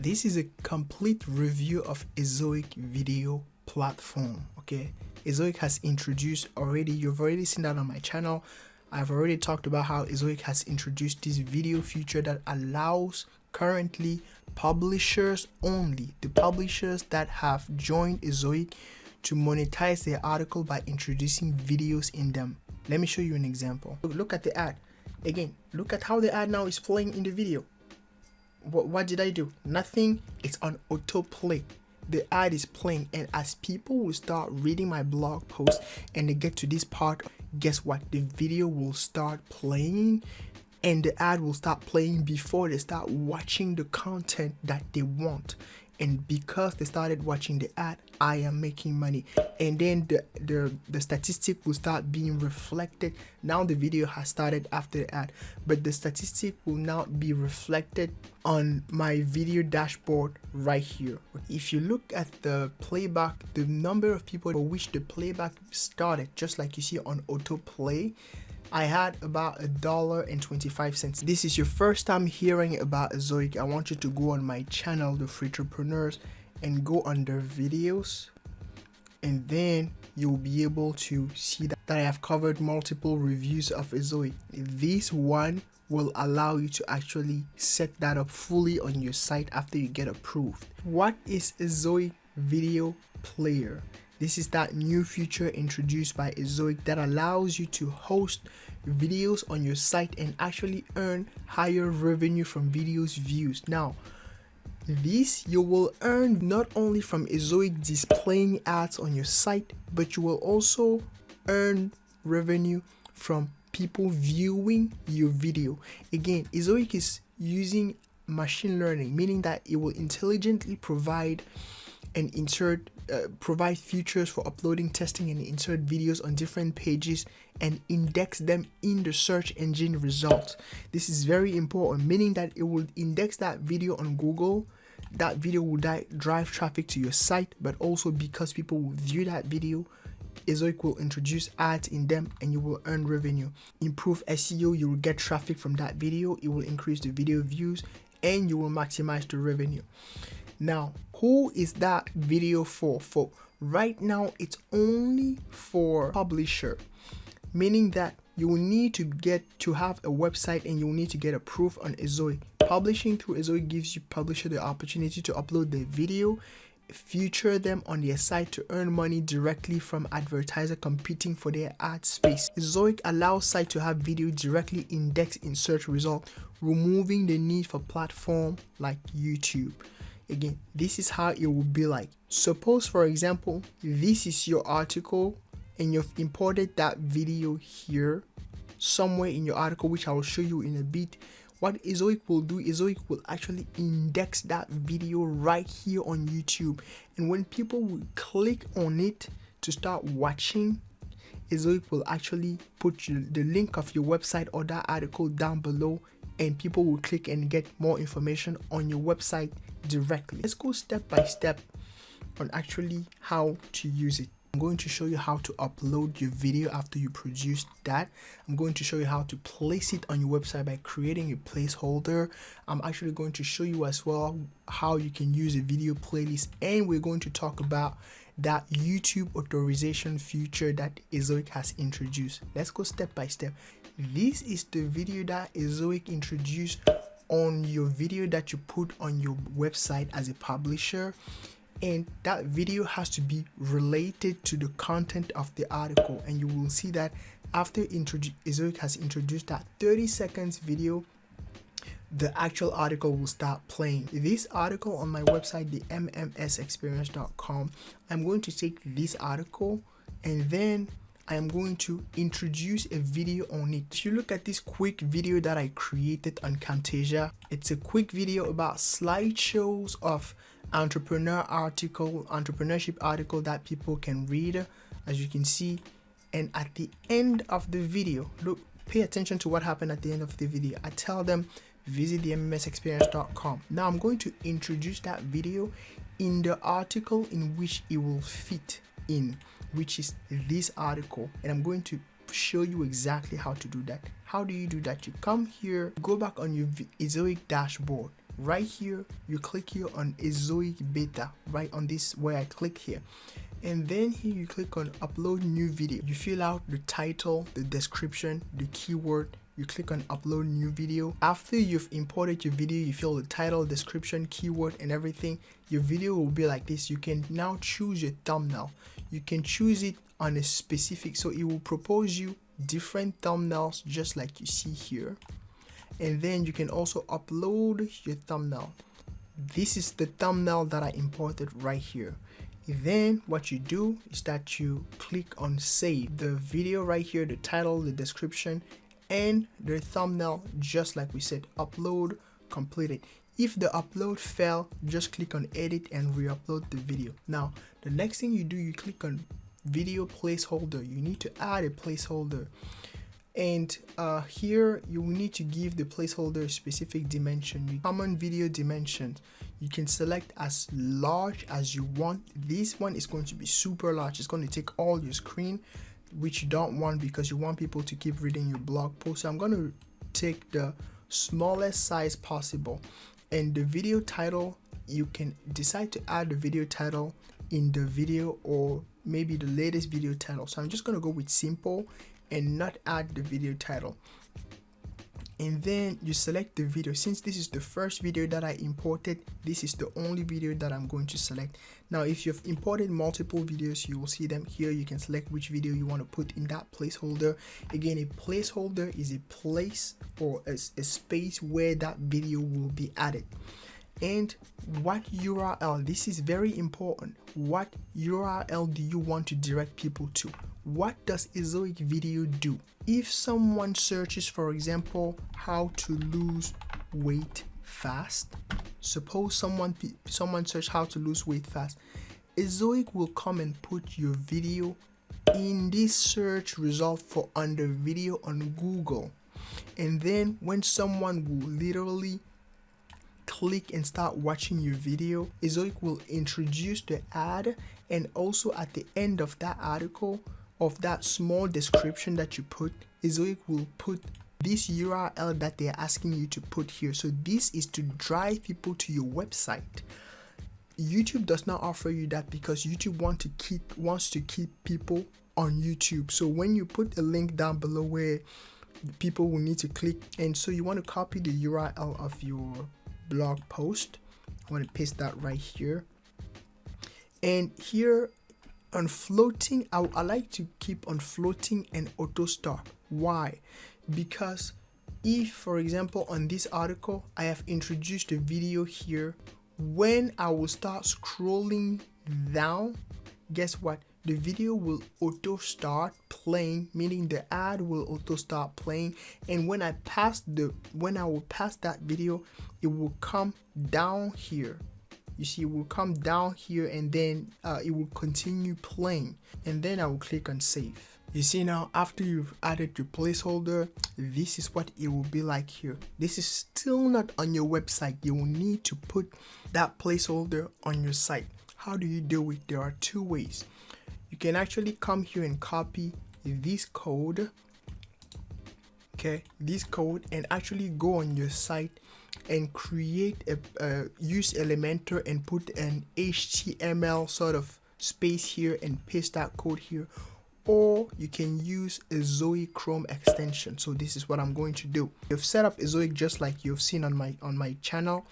This is a complete review of Ezoic Video Platform. Okay, Ezoic has introduced already, you've already seen that on my channel. I've already talked about how Ezoic has introduced this video feature that allows currently publishers only, the publishers that have joined Ezoic, to monetize their article by introducing videos in them. Let me show you an example. Look at the ad. Again, look at how the ad now is playing in the video. What did I do? Nothing. It's on autoplay. The ad is playing, and as people will start reading my blog post and they get to this part, guess what? The video will start playing and the ad will start playing before they start watching the content that they want. And because they started watching the ad, I am making money. And then the statistic will start being reflected. Now the video has started after the ad, but the statistic will now be reflected on my video dashboard right here. If you look at the playback, the number of people for which the playback started, just like you see on autoplay, I had about $1.25. This is your first time hearing about Ezoic. I want you to go on my channel, the Freetrepreneurs, and go under videos, and then you'll be able to see that I have covered multiple reviews of Ezoic. This one will allow you to actually set that up fully on your site after you get approved. What is Ezoic Video Player? This is that new feature introduced by Ezoic that allows you to host videos on your site and actually earn higher revenue from videos views. Now, this you will earn not only from Ezoic displaying ads on your site, but you will also earn revenue from people viewing your video. Again, Ezoic is using machine learning, meaning that it will intelligently provide and provide features for uploading, testing, and insert videos on different pages and index them in the search engine results. This is very important, meaning that it will index that video on Google. That video will drive traffic to your site, but also because people will view that video, Ezoic will introduce ads in them and you will earn revenue. Improve SEO, you will get traffic from that video, it will increase the video views, and you will maximize the revenue. Now, who is that video for? For right now, it's only for publisher, meaning that you will need to have a website and you will need to get approved on Ezoic. Publishing through Ezoic gives you publisher the opportunity to upload the video, feature them on their site to earn money directly from advertiser competing for their ad space. Ezoic allows site to have video directly indexed in search result, removing the need for platform like YouTube. Again, this is how it will be like. Suppose, for example, this is your article and you've imported that video here somewhere in your article, which I will show you in a bit. What Ezoic will do, Ezoic will actually index that video right here on YouTube, and when people will click on it to start watching, Ezoic will actually put the link of your website or that article down below, and people will click and get more information on your website directly. Let's go step by step on actually how to use it. I'm going to show you how to upload your video after you produce that. I'm going to show you how to place it on your website by creating a placeholder. I'm actually going to show you as well how you can use a video playlist, and we're going to talk about that YouTube authorization feature that Ezoic has introduced. Let's go step by step. This is the video that Ezoic introduced on your video that you put on your website as a publisher, and that video has to be related to the content of the article. And you will see that after Ezoic has introduced that 30 seconds video, the actual article will start playing. This article on my website, the mmsexperience.com, I'm going to take this article and then I am going to introduce a video on it. If you look at this quick video that I created on Camtasia, it's a quick video about slideshows of entrepreneurship article that people can read, as you can see. And at the end of the video, look, pay attention to what happened at the end of the video. I tell them visit the mmsexperience.com. Now I'm going to introduce that video in the article in which it will fit in, which is this article, and I'm going to show you exactly how to do that. How do you do that? You come here, go back on your Ezoic dashboard, right here you click here on Ezoic beta, right on this where I click here, and then here you click on upload new video. You fill out the title, the description, the keyword. You click on upload new video. After you've imported your video, you fill the title, description, keyword and everything. Your video will be like this. You can now choose your thumbnail. You can choose it on a specific, so it will propose you different thumbnails just like you see here. And then you can also upload your thumbnail. This is the thumbnail that I imported right here. Then what you do is that you click on save the video right here, the title, the description and the thumbnail, just like we said. Upload completed. If the upload failed, just click on edit and re-upload the video. Now the next thing you do, you click on video placeholder. You need to add a placeholder, and here you will need to give the placeholder a specific dimension, common video dimensions. You can select as large as you want. This one is going to be super large. It's going to take all your screen, which you don't want because you want people to keep reading your blog post. So I'm going to take the smallest size possible. And the video title, you can decide to add the video title in the video or maybe the latest video title. So I'm just going to go with simple and not add the video title. And then you select the video. Since this is the first video that I imported, this is the only video that I'm going to select. Now if you've imported multiple videos, you will see them here. You can select which video you want to put in that placeholder. Again, a placeholder is a place or a space where that video will be added. And what URL, this is very important. What URL do you want to direct people to? What does Ezoic Video do? If someone searches, for example, how to lose weight fast, suppose someone search how to lose weight fast, Ezoic will come and put your video in this search result for under video on Google. And then when someone will literally click and start watching your video, Ezoic will introduce the ad, and also at the end of that article, of that small description that you put, Ezoic will put this URL that they're asking you to put here. So this is to drive people to your website. YouTube does not offer you that because YouTube wants to keep people on YouTube. So when you put a link down below where people will need to click, and so you want to copy the URL of your blog post. I want to paste that right here, and here on floating, I like to keep on floating and auto start. Why? Because if, for example, on this article I have introduced a video here, when I will start scrolling down, guess what? The video will auto start playing, meaning the ad will auto start playing, and when I will pass that video, it will come down here. You see, it will come down here, and then it will continue playing, and then I will click on save. You see, now after you've added your placeholder, this is what it will be like here. This is still not on your website. You will need to put that placeholder on your site. How do you do it? There are two ways. You can actually come here and copy this code, okay, this code, and actually go on your site and create use Elementor and put an HTML sort of space here and paste that code here, or you can use Ezoic Chrome extension. So this is what I'm going to do. You've set up Ezoic just like you've seen on my channel,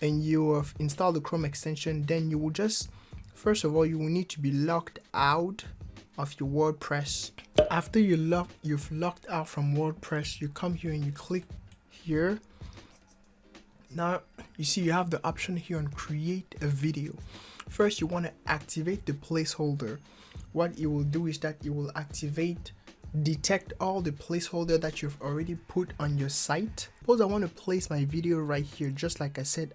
and you have installed the Chrome extension. Then you will just, first of all, you will need to be logged out of your WordPress. After you've logged out from WordPress, you come here and you click here. Now you see you have the option here on create a video. First, you want to activate the placeholder. What it will do is that it will detect all the placeholder that you've already put on your site. Suppose I want to place my video right here, just like I said,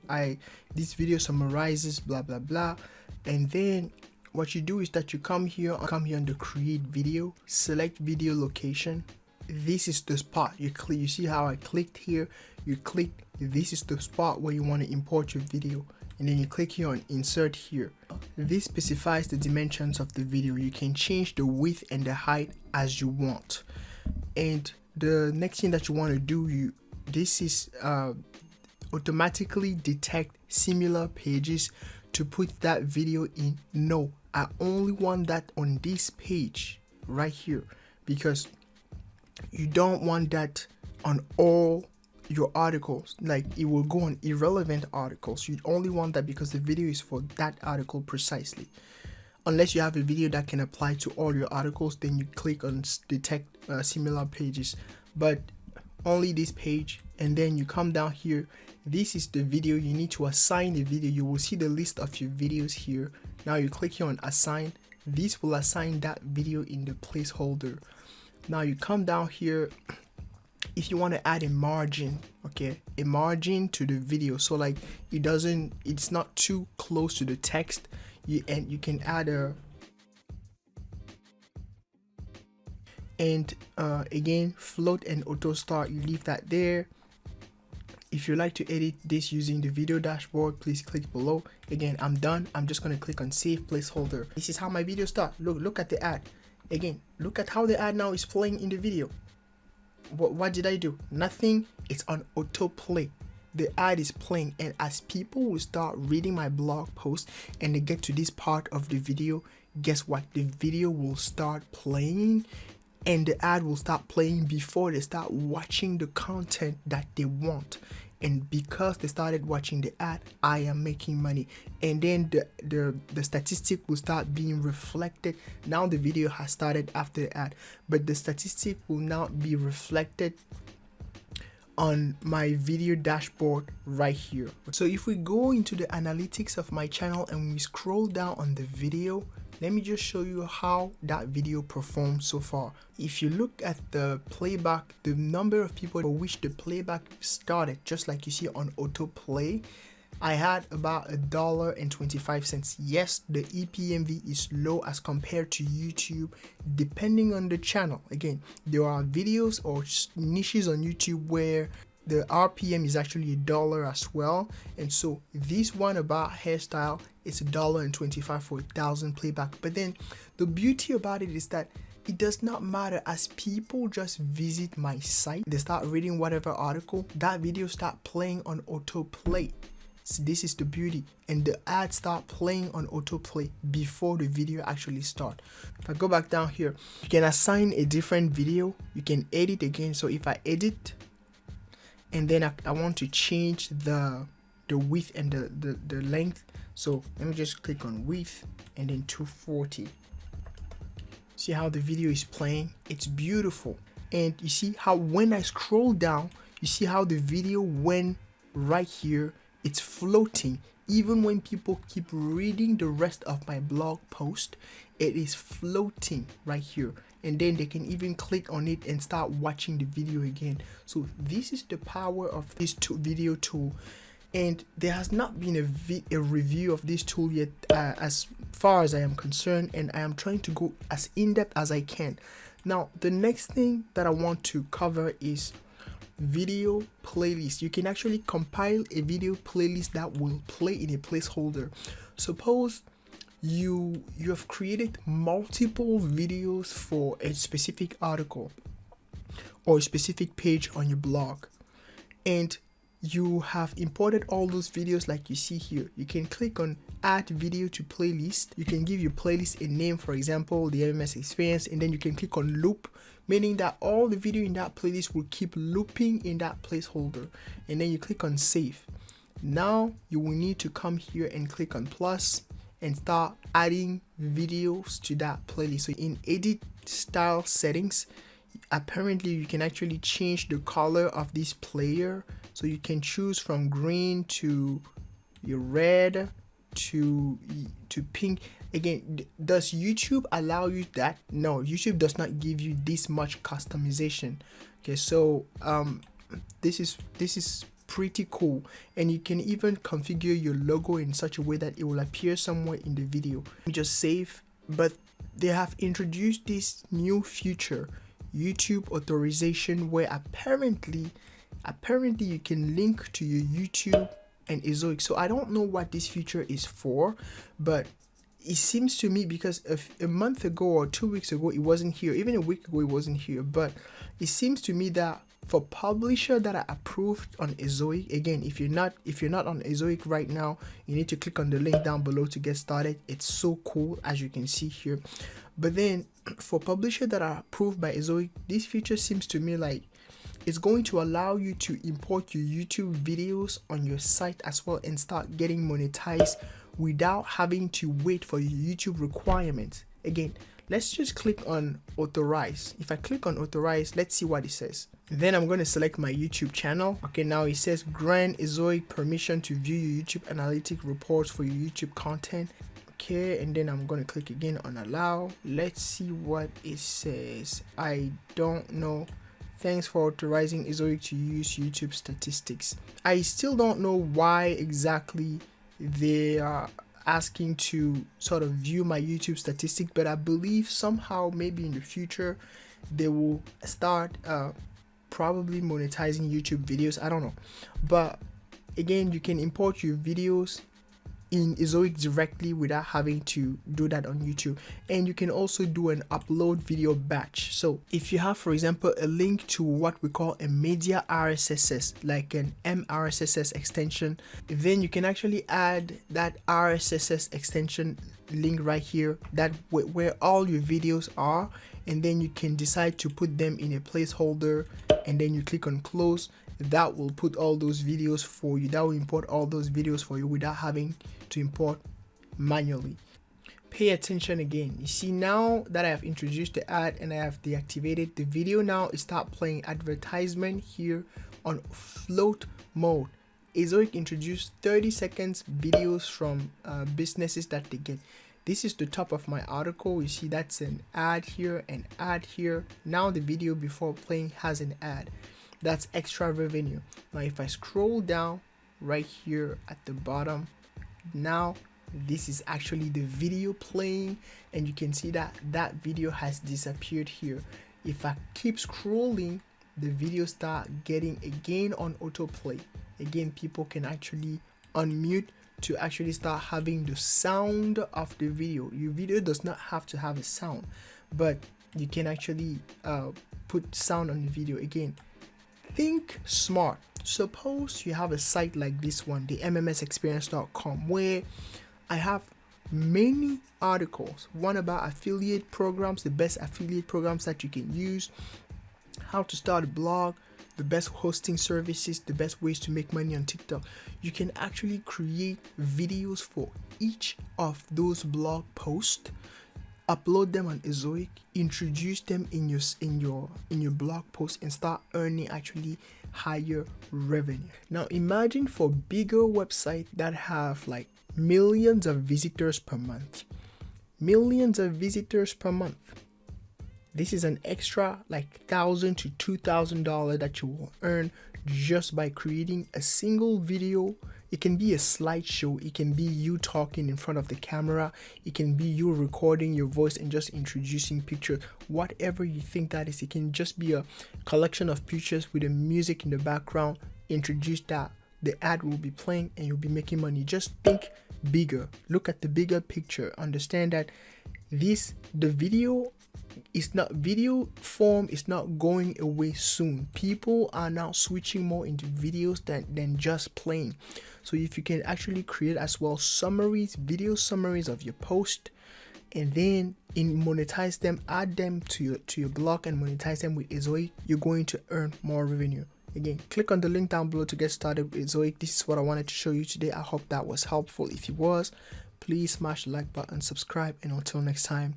this video summarizes blah blah blah, and then what you do is that you come here on the create video, select video location. This is the spot you click. You see how I clicked here, you click, this is the spot where you want to import your video, and then you click here on insert here. This specifies the dimensions of the video. You can change the width and the height as you want. And the next thing that you want to do, this is automatically detect similar pages to put that video in. No, I only want that on this page right here, because you don't want that on all your articles. Like, it will go on irrelevant articles. You only want that because the video is for that article precisely. Unless you have a video that can apply to all your articles, then you click on detect similar pages, but only this page. And then you come down here, this is the video. You need to assign the video. You will see the list of your videos here. Now you click here on assign. This will assign that video in the placeholder. Now you come down here, if you want to add a margin, okay, a margin to the video, so like it's not too close to the text, you can add a, and again, float and auto start, you leave that there. If you like to edit this using the video dashboard, please click below. Again, I'm done. I'm just going to click on save placeholder. This is how my video starts. Look at the ad. Again, look at how the ad now is playing in the video. What did I do? Nothing. It's on autoplay. The ad is playing, and as people will start reading my blog post and they get to this part of the video, guess what? The video will start playing, and the ad will start playing before they start watching the content that they want. And because they started watching the ad, I am making money. And then the statistic will start being reflected. Now the video has started after the ad, but the statistic will now be reflected on my video dashboard right here. So if we go into the analytics of my channel and we scroll down on the video, let me just show you how that video performed so far. If you look at the playback, the number of people for which the playback started, just like you see on autoplay, I had about $1.25. Yes, the EPMV is low as compared to YouTube, depending on the channel. Again, there are videos or niches on YouTube where the RPM is actually $1 as well. And so this one about hairstyle is $1.25 for 1,000 playback. But then the beauty about it is that it does not matter. As people just visit my site, they start reading whatever article, that video start playing on autoplay. So this is the beauty, and the ads start playing on autoplay before the video actually starts. If I go back down here, you can assign a different video, you can edit again. So if I edit, and then I want to change the width and the length, so let me just click on width and then 240. See how the video is playing? It's beautiful. And you see how when I scroll down, you see how the video went right here. It's floating. Even when people keep reading the rest of my blog post, it is floating right here. And then they can even click on it and start watching the video again. So this is the power of this video tool. And there has not been a review of this tool yet, as far as I am concerned, and I am trying to go as in-depth as I can. Now, the next thing that I want to cover is video playlist. You can actually compile a video playlist that will play in a placeholder. Suppose you have created multiple videos for a specific article or a specific page on your blog, and you have imported all those videos like you see here. You can click on add video to playlist. You can give your playlist a name, for example, the MMS experience, and then you can click on loop, meaning that all the video in that playlist will keep looping in that placeholder. And then you click on save. Now you will need to come here and click on plus and start adding videos to that playlist. So in edit style settings, apparently you can actually change the color of this player. So you can choose from green to your red to pink. Again, does YouTube allow you that? No, YouTube does not give you this much customization. Okay, so this is pretty cool, and you can even configure your logo in such a way that it will appear somewhere in the video. You just save. But they have introduced this new feature, YouTube authorization, where apparently you can link to your YouTube and Ezoic. So I don't know what this feature is for, but it seems to me, because a month ago or 2 weeks ago it wasn't here, even a week ago it wasn't here, but it seems to me that For publisher that are approved on Ezoic, again, if you're not on Ezoic right now, you need to click on the link down below to get started. It's so cool, as you can see here. But then for publisher that are approved by Ezoic, this feature seems to me like it's going to allow you to import your YouTube videos on your site as well and start getting monetized without having to wait for your YouTube requirements. Again, let's just click on authorize. If I click on authorize, let's see what it says. Then I'm going to select my YouTube channel. Okay, now it says grant Ezoic permission to view your YouTube analytic reports for your YouTube content. Okay, and then I'm going to click again on allow. Let's see what it says. I don't know. Thanks for authorizing Ezoic to use YouTube statistics. I still don't know why exactly they are asking to sort of view my YouTube statistics, but I believe somehow maybe in the future they will start probably monetizing YouTube videos. I don't know, but again, you can import your videos in Ezoic directly without having to do that on YouTube. And you can also do an upload video batch. So if you have, for example, a link to what we call a media RSS, like an MRSS extension, then you can actually add that RSS extension link right here, that where all your videos are, and then you can decide to put them in a placeholder, and then you click on close. That will put all those videos for you. That will import all those videos for you without having to import manually. Pay attention again. You see, now that I have introduced the ad and I have deactivated the video, now it start playing advertisement here on float mode. Ezoic introduced 30 seconds videos from businesses that they get. This is the top of my article. You see that's an ad here, an ad here. Now the video before playing has an ad. That's extra revenue. Now if I scroll down right here at the bottom, now this is actually the video playing, and you can see that that video has disappeared here. If I keep scrolling, the video start getting again on autoplay. Again, people can actually unmute to actually start having the sound of the video. Your video does not have to have a sound, but you can actually put sound on the video. Again, think smart. Suppose you have a site like this one, the mmsexperience.com, where I have many articles, one about affiliate programs, the best affiliate programs that you can use, how to start a blog, the best hosting services, the best ways to make money on TikTok. You can actually create videos for each of those blog posts, upload them on Ezoic, introduce them in your blog post, and start earning actually higher revenue. Now imagine for bigger websites that have like millions of visitors per month. Millions of visitors per month. This is an extra like $1,000 to $2,000 that you will earn just by creating a single video. It can be a slideshow, it can be you talking in front of the camera, it can be you recording your voice and just introducing pictures, whatever you think that is. It can just be a collection of pictures with the music in the background. Introduce that, the ad will be playing and you'll be making money. Just think bigger, look at the bigger picture, understand that the video form is not going away soon. People are now switching more into videos than just playing. So if you can actually create as well summaries, video summaries of your post, and then monetize them, add them to your blog and monetize them with Ezoic, you're going to earn more revenue. Again, click on the link down below to get started with Ezoic. This is what I wanted to show you today. I hope that was helpful. If it was, please smash the like button, subscribe, and until next time,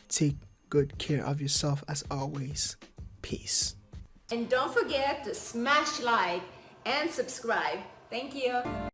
take good care of yourself as always. Peace. And don't forget to smash like and subscribe. Thank you.